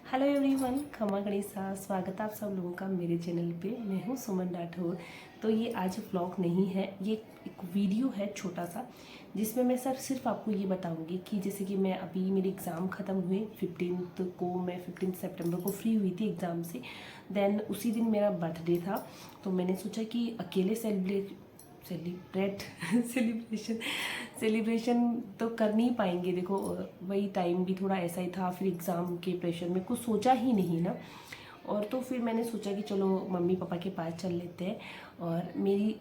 Hello everyone, खमा गणिसा स्वागत है आप सब लोगों का मेरे चैनल पे। मैं हूँ सुमन राठौर। तो ये आज व्लॉग नहीं है, ये एक वीडियो है छोटा सा, जिसमें मैं सिर्फ आपको ये बताऊंगी कि जैसे कि मैं अभी मेरे एग्ज़ाम ख़त्म हुए 15 को, मैं 15 सितंबर को फ्री हुई थी एग्ज़ाम से। देन उसी दिन मेरा बर्थडे था, तो मैंने सोचा कि अकेले सेलिब्रेशन तो कर नहीं पाएंगे। देखो वही टाइम भी थोड़ा ऐसा ही था, फिर एग्ज़ाम के प्रेशर में कुछ सोचा ही नहीं ना। और तो फिर मैंने सोचा कि चलो मम्मी पापा के पास चल लेते हैं। और मेरी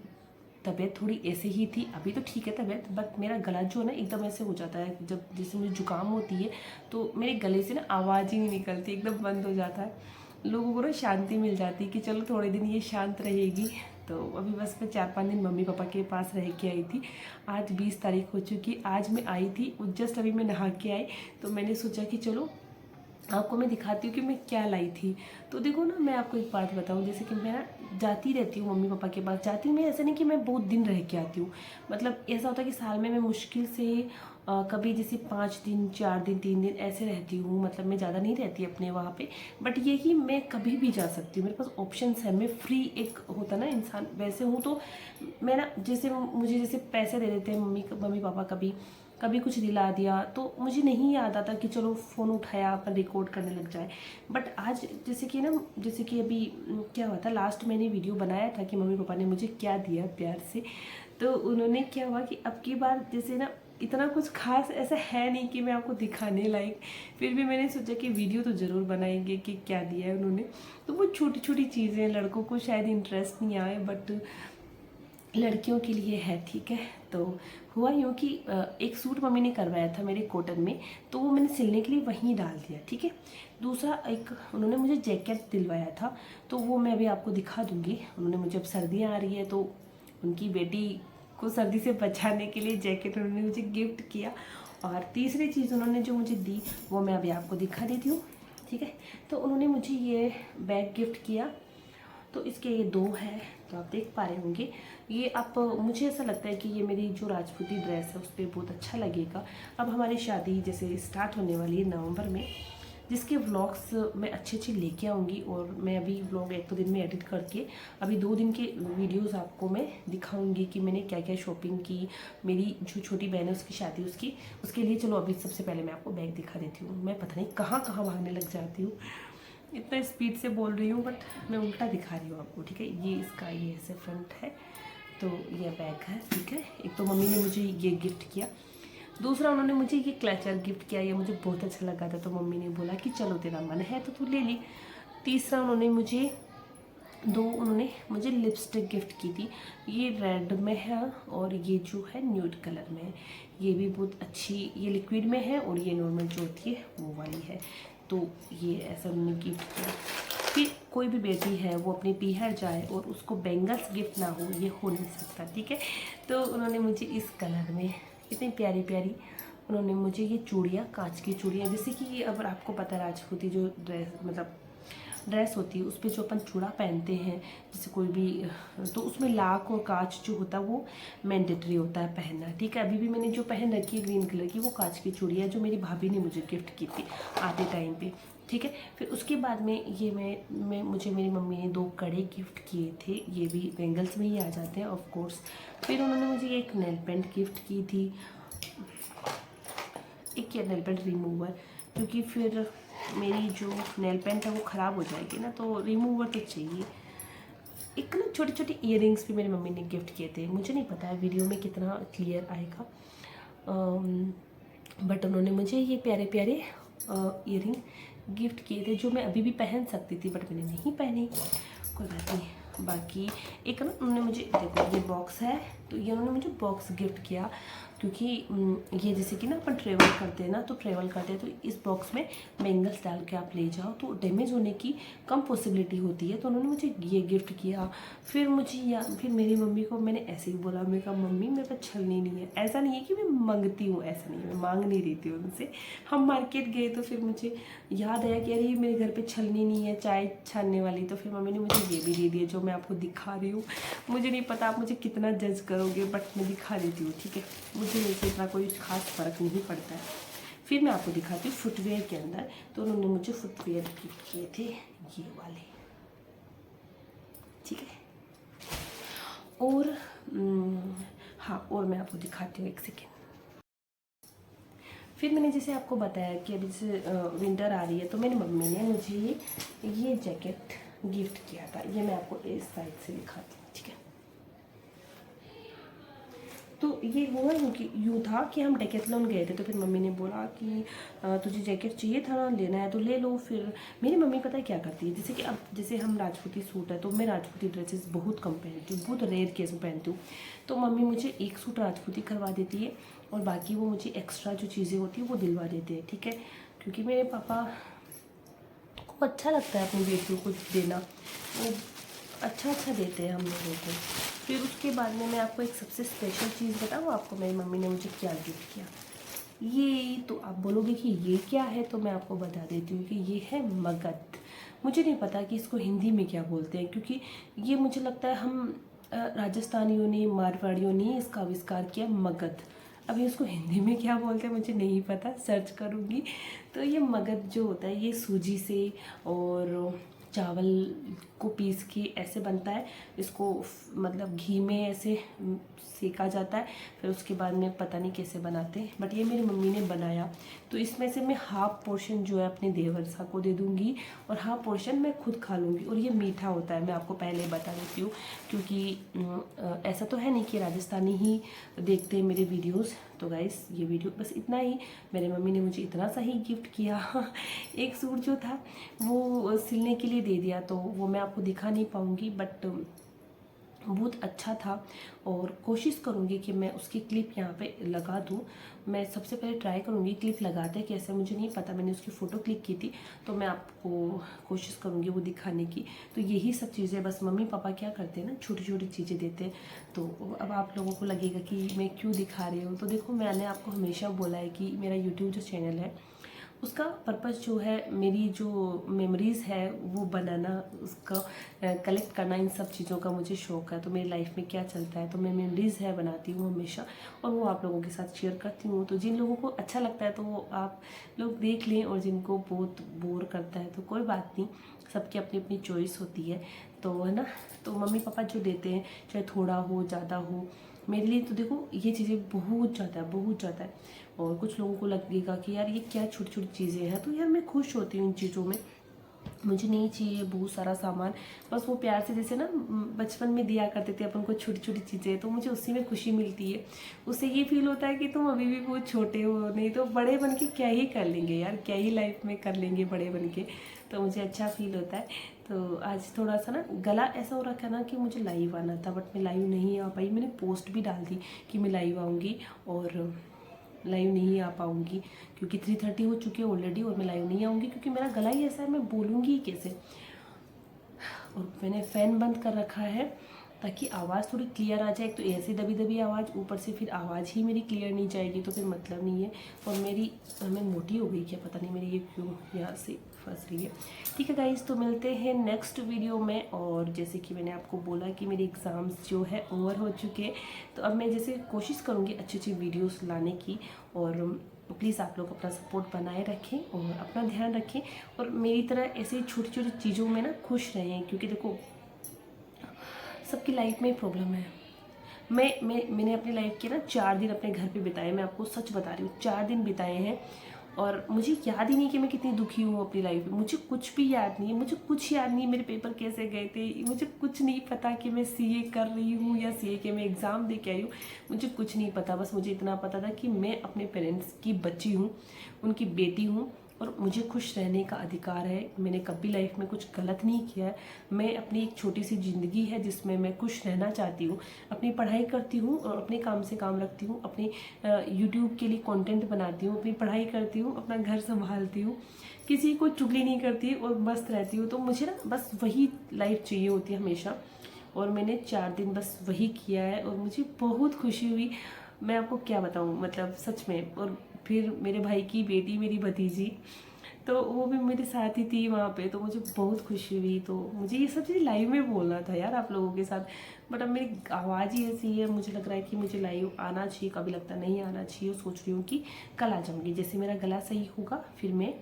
तबीयत थोड़ी ऐसे ही थी, अभी तो ठीक है तबीयत, बट मेरा गला जो है ना एकदम ऐसे हो जाता है, जब जैसे मुझे जुकाम होती है तो मेरे गले से ना आवाज़ ही नहीं निकलती, एकदम बंद हो जाता है। लोगों को ना शांति मिल जाती है कि चलो थोड़े दिन ये शांत रहेगी। तो अभी बस मैं 4-5 दिन मम्मी पापा के पास रह के आई थी। आज 20 तारीख हो चुकी, आज मैं आई थी, जस्ट अभी मैं नहा के आई। तो मैंने सोचा कि चलो आपको मैं दिखाती हूँ कि मैं क्या लाई थी। तो देखो ना, मैं आपको एक बात बताऊँ, जैसे कि मैं ना जाती रहती हूँ मम्मी पापा के पास, जाती हूँ मैं, ऐसा नहीं कि मैं बहुत दिन रह के आती हूँ। मतलब ऐसा होता है कि साल में मैं मुश्किल से कभी जैसे 5 दिन 4 दिन 3 दिन ऐसे रहती हूँ। मतलब मैं ज़्यादा नहीं रहती अपने वहाँ पे, बट ये कि मैं कभी भी जा सकती हूँ, मेरे पास ऑप्शंस है। मैं फ्री एक होता ना इंसान, वैसे हूँ। तो मैं ना, जैसे मुझे जैसे पैसे दे देते हैं मम्मी पापा, कभी कभी कुछ दिला दिया, तो मुझे नहीं याद आता कि चलो फ़ोन उठाया अपन रिकॉर्ड करने लग जाए। बट आज जैसे कि ना, जैसे कि अभी क्या हुआ था, लास्ट मैंने वीडियो बनाया था कि मम्मी पापा ने मुझे क्या दिया प्यार से। तो उन्होंने क्या हुआ कि अब की बार जैसे ना इतना कुछ खास ऐसा है नहीं कि मैं आपको दिखाने लायक, फिर भी मैंने सोचा कि वीडियो तो ज़रूर बनाएंगे कि क्या दिया है उन्होंने। तो वो छोटी छोटी चीज़ें, लड़कों को शायद इंटरेस्ट नहीं आए, बट लड़कियों के लिए है, ठीक है। तो हुआ यूँ कि एक सूट मम्मी ने करवाया था मेरे कॉटन में, तो वो मैंने सिलने के लिए वहीं डाल दिया, ठीक है। दूसरा एक उन्होंने मुझे जैकेट दिलवाया था, तो वो मैं अभी आपको दिखा दूँगी। उन्होंने मुझे, अब सर्दियाँ आ रही है तो उनकी बेटी को सर्दी से बचाने के लिए जैकेट उन्होंने मुझे गिफ्ट किया। और तीसरी चीज़ उन्होंने जो मुझे दी वो मैं अभी आपको दिखा देती हूँ, ठीक है। तो उन्होंने मुझे ये बैग गिफ्ट किया। तो इसके ये 2 है, तो आप देख पा रहे होंगे। ये आप, मुझे ऐसा लगता है कि ये मेरी जो राजपूती ड्रेस है उस पर बहुत अच्छा लगेगा। अब हमारी शादी जैसे स्टार्ट होने वाली है नवंबर में, जिसके व्लॉग्स मैं अच्छे लेके आऊँगी। और मैं अभी व्लॉग 1-2 दिन में एडिट करके अभी 2 दिन के वीडियोस आपको मैं दिखाऊंगी कि मैंने क्या क्या शॉपिंग की। मेरी जो छोटी बहन है उसकी शादी, उसके लिए। चलो अभी सबसे पहले मैं आपको बैग दिखा देती हूँ। मैं पता नहीं कहाँ कहाँ भागने लग जाती हूँ, इतना स्पीड से बोल रही हूँ, बट मैं उल्टा दिखा रही हूँ आपको, ठीक है। ये इसका ये ऐसे फ्रंट है, तो ये बैग है, ठीक है। एक तो मम्मी ने मुझे ये गिफ्ट किया, दूसरा उन्होंने मुझे ये क्लचर गिफ्ट किया। ये मुझे बहुत अच्छा लगा था, तो मम्मी ने बोला कि चलो तेरा मन है तो तू ले ली। तीसरा उन्होंने मुझे लिपस्टिक गिफ्ट की थी। ये रेड में है और ये जो है न्यूड कलर में है। ये भी बहुत अच्छी, ये लिक्विड में है और ये नॉर्मल जो होती है वो वाली है। तो ये ऐसा उन्होंने गिफ्ट किया। फिर कोई भी बेटी है वो अपनी पीहर जाए और उसको बैंगल्स गिफ्ट ना हो, ये हो नहीं सकता, ठीक है। तो उन्होंने मुझे इस कलर में इतनी प्यारी प्यारी, उन्होंने मुझे ये चूड़ियाँ, कांच की चूड़ियाँ, जैसे कि ये अब आपको पता है राजपूती जो ड्रेस होती है उस पर जो अपन चूड़ा पहनते हैं, जैसे कोई भी, तो उसमें लाख और कांच जो होता है वो मैंडेटरी होता है पहनना, ठीक है। अभी भी मैंने जो पहन रखी है ग्रीन कलर की, वो कांच की चूड़ी है जो मेरी भाभी ने मुझे गिफ्ट की थी आते टाइम पे, ठीक है। फिर उसके बाद में ये मुझे मेरी मम्मी ने 2 कड़े गिफ्ट किए थे, ये भी बेंगल्स में ही आ जाते हैं ऑफ कोर्स। फिर उन्होंने मुझे एक नेल पेंट गिफ्ट की थी, एक ये नेल पेंट रिमूवर, क्योंकि फिर मेरी जो नेल पेंट है वो ख़राब हो जाएगी ना, तो रिमूवर तो चाहिए। एक ना छोटी छोटी इयरिंग्स भी मेरी मम्मी ने गिफ्ट किए थे, मुझे नहीं पता है वीडियो में कितना क्लियर आएगा, बट उन्होंने मुझे ये प्यारे प्यारे इयरिंग गिफ्ट किए थे, जो मैं अभी भी पहन सकती थी बट मैंने नहीं पहनी, कोई बात नहीं। बाकी एक ना उन्होंने मुझे, देखो ये बॉक्स है, तो ये उन्होंने मुझे बॉक्स गिफ्ट किया, क्योंकि ये जैसे कि ना अपन ट्रेवल करते हैं ना, तो ट्रेवल करते हैं तो इस बॉक्स में बैंगल्स डाल के आप ले जाओ तो डैमेज होने की कम पॉसिबिलिटी होती है, तो उन्होंने मुझे ये गिफ्ट किया। फिर मेरी मम्मी को मैंने ऐसे ही बोला, मैं कहा मम्मी मेरे पास छलनी नहीं है। ऐसा नहीं है कि मैं मांगती हूँ, ऐसा नहीं है, मैं मांग नहीं रही थी उनसे। हम मार्केट गए तो फिर मुझे याद आया कि अरे मेरे घर पे छलनी नहीं है चाय छानने वाली, तो फिर मम्मी ने मुझे ये भी दे दिया जो मैं आपको दिखा रही हूँ। मुझे नहीं पता आप मुझे कितना जज करोगे, बट मैं दिखा देती हूँ, ठीक है। मुझे वैसे इतना कोई खास फ़र्क नहीं पड़ता है। फिर मैं आपको दिखाती हूँ फुटवेयर के अंदर। तो उन्होंने मुझे फुटवेयर गिफ्ट किए थे ये वाले, ठीक है। और हाँ, और मैं आपको दिखाती हूँ, एक सेकेंड। फिर मैंने जैसे आपको बताया कि अभी जैसे विंटर आ रही है, तो मेरी मम्मी ने मुझे ये जैकेट गिफ्ट किया था। ये मैं आपको इस साइड से दिखाती हूँ, ठीक है। तो ये हुआ यूँ था कि हम डेकेथलॉन गए थे, तो फिर मम्मी ने बोला कि तुझे जैकेट चाहिए था ना, लेना है तो ले लो। फिर मेरी मम्मी पता है क्या करती है, जैसे कि अब जैसे हम राजपूती सूट है, तो मैं राजपूती ड्रेसेस बहुत कम पहनती हूँ, बहुत रेयर केस में पहनती हूँ। तो मम्मी मुझे एक सूट राजपूती करवा देती है और बाकी वो मुझे एक्स्ट्रा जो चीज़ें होती हैं वो दिलवा देते हैं, ठीक है। क्योंकि मेरे पापा को अच्छा लगता है अपनी बेटियों को देना, वो अच्छा देते हैं हम लोगों को। फिर उसके बाद में मैं आपको एक सबसे स्पेशल चीज़ बताऊँ आपको, मेरी मम्मी ने मुझे क्या गिफ्ट किया। ये तो आप बोलोगे कि ये क्या है, तो मैं आपको बता देती हूँ कि ये है मगध। मुझे नहीं पता कि इसको हिंदी में क्या बोलते हैं, क्योंकि ये मुझे लगता है हम राजस्थानियों ने, मारवाड़ियों ने इसका आविष्कार किया, मगध। अभी उसको हिंदी में क्या बोलते हैं मुझे नहीं पता, सर्च करूँगी। तो ये मगध जो होता है, ये सूजी से और चावल को पीस के ऐसे बनता है। इसको मतलब घी में ऐसे सेका जाता है, फिर उसके बाद में पता नहीं कैसे बनाते हैं, बट ये मेरी मम्मी ने बनाया। तो इसमें से मैं हाफ पोर्शन जो है अपने देवर साहब को दे दूँगी और हाफ पोर्शन मैं खुद खा लूँगी। और ये मीठा होता है, मैं आपको पहले बता देती हूँ, क्योंकि ऐसा तो है नहीं कि राजस्थानी ही देखते हैं मेरे वीडियोज़। तो गाइस ये वीडियो बस इतना ही। मेरे मम्मी ने मुझे इतना सा ही गिफ्ट किया। एक सूट जो था वो सिलने के लिए दे दिया, तो वो मैं आपको दिखा नहीं पाऊँगी, बट बहुत अच्छा था। और कोशिश करूँगी कि मैं उसकी क्लिप यहाँ पे लगा दूँ। मैं सबसे पहले ट्राई करूँगी क्लिप लगाते कैसे, मुझे नहीं पता, मैंने उसकी फ़ोटो क्लिक की थी, तो मैं आपको कोशिश करूँगी वो दिखाने की। तो यही सब चीज़ें, बस मम्मी पापा क्या करते हैं ना, छोटी छोटी चीज़ें देते हैं। तो अब आप लोगों को लगेगा कि मैं क्यों दिखा रही हूँ। तो देखो, मैंने आपको हमेशा बोला है कि मेरा यूट्यूब जो चैनल है उसका पर्पज़ जो है, मेरी जो मेमोरीज़ है वो बनाना, उसका कलेक्ट करना, इन सब चीज़ों का मुझे शौक़ है। तो मेरी लाइफ में क्या चलता है, तो मैं मेमोरीज़ है बनाती हूँ हमेशा, और वो आप लोगों के साथ शेयर करती हूँ। तो जिन लोगों को अच्छा लगता है तो वो आप लोग देख लें, और जिनको बहुत बोर करता है तो कोई बात नहीं, सबकी अपनी अपनी चॉइस होती है, तो है ना। तो मम्मी पापा जो देते हैं, चाहे थोड़ा हो ज़्यादा हो, मेरे लिए तो देखो ये चीज़ें बहुत ज़्यादा है। और कुछ लोगों को लगेगा कि यार ये क्या छोटी छोटी चीज़ें हैं, तो यार मैं खुश होती हूँ इन चीज़ों में। मुझे नहीं चाहिए बहुत सारा सामान, बस वो प्यार से जैसे ना बचपन में दिया करते थे अपन को छोटी छोटी चीज़ें, तो मुझे उसी में खुशी मिलती है। उससे ये फील होता है कि तुम अभी भी बहुत छोटे हो, नहीं तो बड़े बन के क्या ही कर लेंगे यार, क्या ही लाइफ में कर लेंगे बड़े बन के। तो मुझे अच्छा फील होता है। तो आज थोड़ा सा ना गला ऐसा हो रखा ना कि मुझे लाइव आना था, बट मैं लाइव नहीं आ पाई। मैंने पोस्ट भी डाल दी कि मैं लाइव आऊँगी, और लाइव नहीं आ पाऊँगी क्योंकि 3:30 हो चुके हैं ऑलरेडी, और मैं लाइव नहीं आऊँगी क्योंकि मेरा गला ही ऐसा है, मैं बोलूँगी कैसे। और मैंने फ़ैन बंद कर रखा है ताकि आवाज़ थोड़ी क्लियर आ जाए। तो ऐसे दबी दबी आवाज़, ऊपर से फिर आवाज़ ही मेरी क्लियर नहीं जाएगी, तो फिर मतलब नहीं है। और मैं मोटी हो गई क्या पता नहीं, मेरी ये क्यों यहाँ से फंस रही है। ठीक है गाइस, तो मिलते हैं नेक्स्ट वीडियो में। और जैसे कि मैंने आपको बोला कि मेरे एग्ज़ाम्स जो है ओवर हो चुके हैं, तो अब मैं जैसे कोशिश करूँगी अच्छी अच्छी वीडियोज़ लाने की। और प्लीज़ आप लोग अपना सपोर्ट बनाए रखें और अपना ध्यान रखें, और मेरी तरह ऐसे छोटी छोटी चीज़ों में ना खुश रहें, क्योंकि देखो सबकी लाइफ में प्रॉब्लम है। मैंने अपनी लाइफ के ना 4 दिन अपने घर पे बिताए, मैं आपको सच बता रही हूँ, 4 दिन बिताए हैं। और मुझे याद ही नहीं कि मैं कितनी दुखी हूँ अपनी लाइफ में, मुझे कुछ भी याद नहीं है, मुझे कुछ याद नहीं है मेरे पेपर कैसे गए थे, मुझे कुछ नहीं पता कि मैं सीए कर रही हूँ या सीए के मैं एग्ज़ाम दे के आई हूँ, मुझे कुछ नहीं पता। बस मुझे इतना पता था कि मैं अपने पेरेंट्स की बच्ची हूँ, उनकी बेटी हूँ, और मुझे खुश रहने का अधिकार है। मैंने कभी लाइफ में कुछ गलत नहीं किया है। मैं अपनी एक छोटी सी ज़िंदगी है जिसमें मैं खुश रहना चाहती हूँ, अपनी पढ़ाई करती हूँ और अपने काम से काम रखती हूँ, अपने यूट्यूब के लिए कंटेंट बनाती हूँ, अपनी पढ़ाई करती हूँ, अपना घर संभालती हूँ, किसी को चुगली नहीं करती और मस्त रहती हूँ। तो मुझे ना बस वही लाइफ चाहिए होती है हमेशा, और मैंने 4 दिन बस वही किया है, और मुझे बहुत खुशी हुई। मैं आपको क्या बताऊँ, मतलब सच में। और फिर मेरे भाई की बेटी, मेरी भतीजी, तो वो भी मेरे साथ ही थी वहाँ पे, तो मुझे बहुत खुशी हुई। तो मुझे ये सब चीज़ लाइव में बोलना था यार आप लोगों के साथ, बट अब मेरी आवाज़ ही ऐसी है, मुझे लग रहा है कि मुझे लाइव आना चाहिए, कभी लगता नहीं आना चाहिए। सोच रही हूँ कि कल आ जाऊँगी, जैसे मेरा गला सही होगा फिर मैं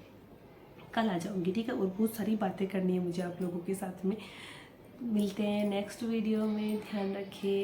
कल आ जाऊँगी, ठीक है। और बहुत सारी बातें करनी है मुझे आप लोगों के साथ में। मिलते हैं नेक्स्ट वीडियो में, ध्यान रखें।